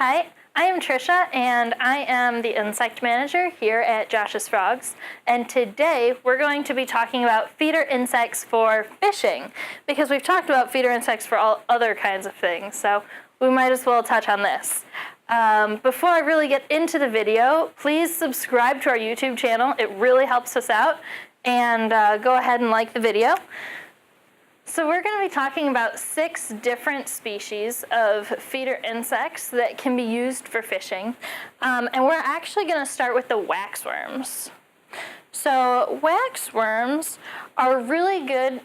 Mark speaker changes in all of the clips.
Speaker 1: Hi, I am Trisha and I am the insect manager here at Josh's Frogs, and today we're going to be talking about feeder insects for fishing because we've talked about feeder insects for all other kinds of things, so we might as well touch on this. Before I really get into the video, please subscribe to our YouTube channel. It really helps us out, and go ahead and like the video. So we're going to be talking about 6 different species of feeder insects that can be used for fishing. And we're actually going to start with the waxworms. So waxworms are really good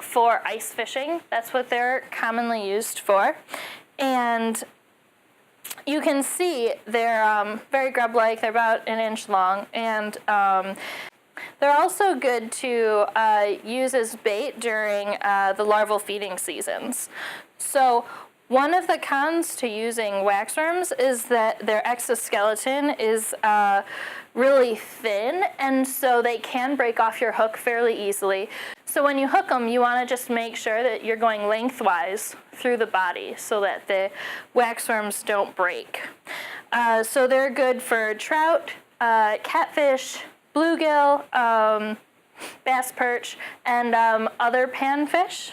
Speaker 1: for ice fishing. That's what they're commonly used for. And you can see they're very grub-like. They're about 1 inch long. And they're also good to use as bait during the larval feeding seasons. So one of the cons to using waxworms is that their exoskeleton is really thin, and so they can break off your hook fairly easily. So when you hook them, you want to just make sure that you're going lengthwise through the body so that the waxworms don't break. So they're good for trout, catfish, bluegill, bass perch, and other panfish.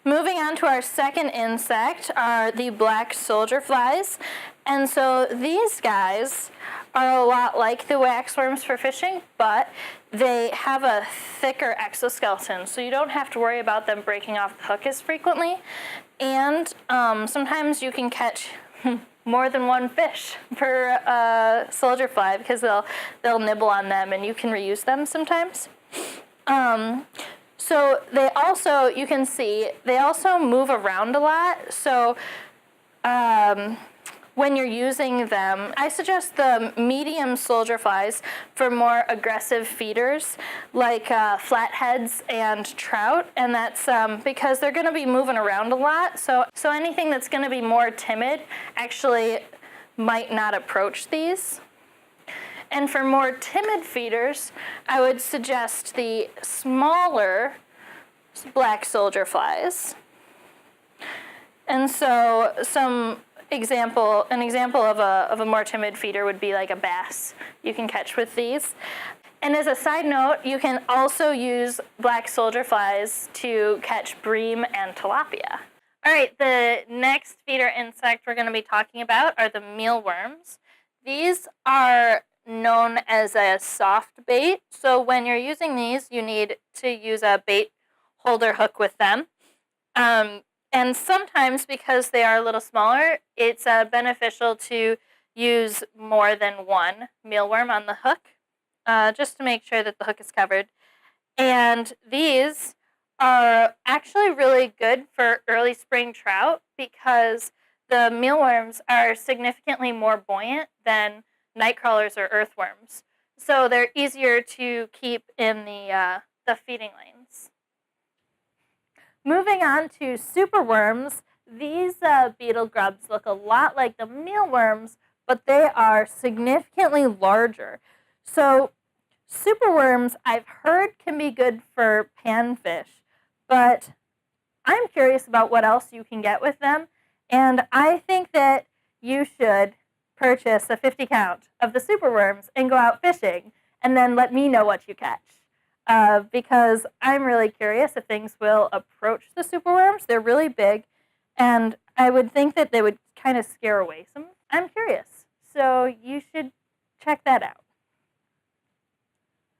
Speaker 1: Moving on to our second insect are the black soldier flies. And so these guys are a lot like the waxworms for fishing, but they have a thicker exoskeleton, so you don't have to worry about them breaking off the hook as frequently. And sometimes you can catch more than one fish per soldier fly because they'll nibble on them and you can reuse them sometimes. So they also, you can see, they also move around a lot. So when you're using them, I suggest the medium soldier flies for more aggressive feeders like flatheads and trout, and that's because they're going to be moving around a lot. So anything that's going to be more timid actually might not approach these. And for more timid feeders, I would suggest the smaller black soldier flies. And so an example of a more timid feeder would be like a bass you can catch with these. And as a side note, you can also use black soldier flies to catch bream and tilapia. All right, the next feeder insect we're going to be talking about are the mealworms. These are known as a soft bait, so when you're using these, you need to use a bait holder hook with them. And sometimes, because they are a little smaller, it's beneficial to use more than one mealworm on the hook, just to make sure that the hook is covered. And these are actually really good for early spring trout because the mealworms are significantly more buoyant than night crawlers or earthworms. So they're easier to keep in the feeding lanes. Moving on to superworms, these beetle grubs look a lot like the mealworms, but they are significantly larger. So superworms, I've heard, can be good for panfish, but I'm curious about what else you can get with them, and I think that you should purchase a 50 count of the superworms and go out fishing, and then let me know what you catch. Because I'm really curious if things will approach the superworms. They're really big, and I would think that they would kind of scare away some. I'm curious, so you should check that out.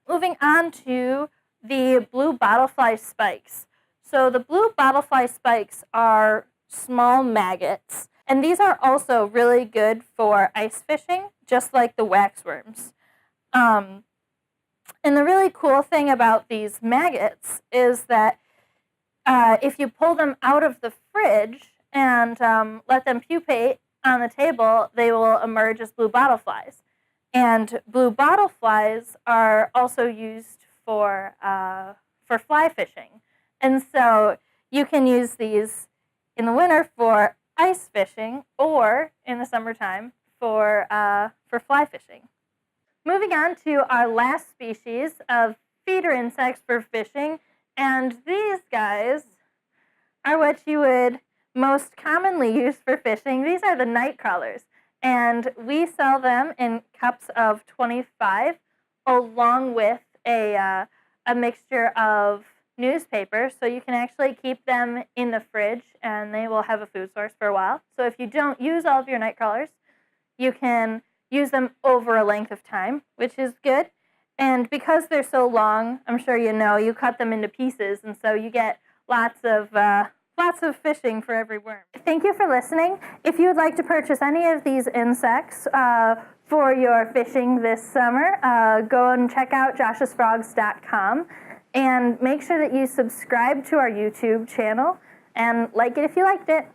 Speaker 1: Moving on to the blue bottlefly spikes. So the blue bottlefly spikes are small maggots, and these are also really good for ice fishing, just like the waxworms. And the really cool thing about these maggots is that if you pull them out of the fridge and let them pupate on the table, they will emerge as blue bottleflies. And blue bottleflies are also used for fly fishing. And so you can use these in the winter for ice fishing or in the summertime for fly fishing. Moving on to our last species of feeder insects for fishing, and these guys are what you would most commonly used for fishing, these are the night crawlers. And we sell them in cups of 25 along with a mixture of newspaper, so you can actually keep them in the fridge and they will have a food source for a while. So if you don't use all of your night crawlers, you can use them over a length of time, which is good. And because they're so long, I'm sure you know, you cut them into pieces, and so you get lots of fishing for every worm. Thank you for listening. If you would like to purchase any of these insects for your fishing this summer, go and check out joshsfrogs.com and make sure that you subscribe to our YouTube channel and like it if you liked it.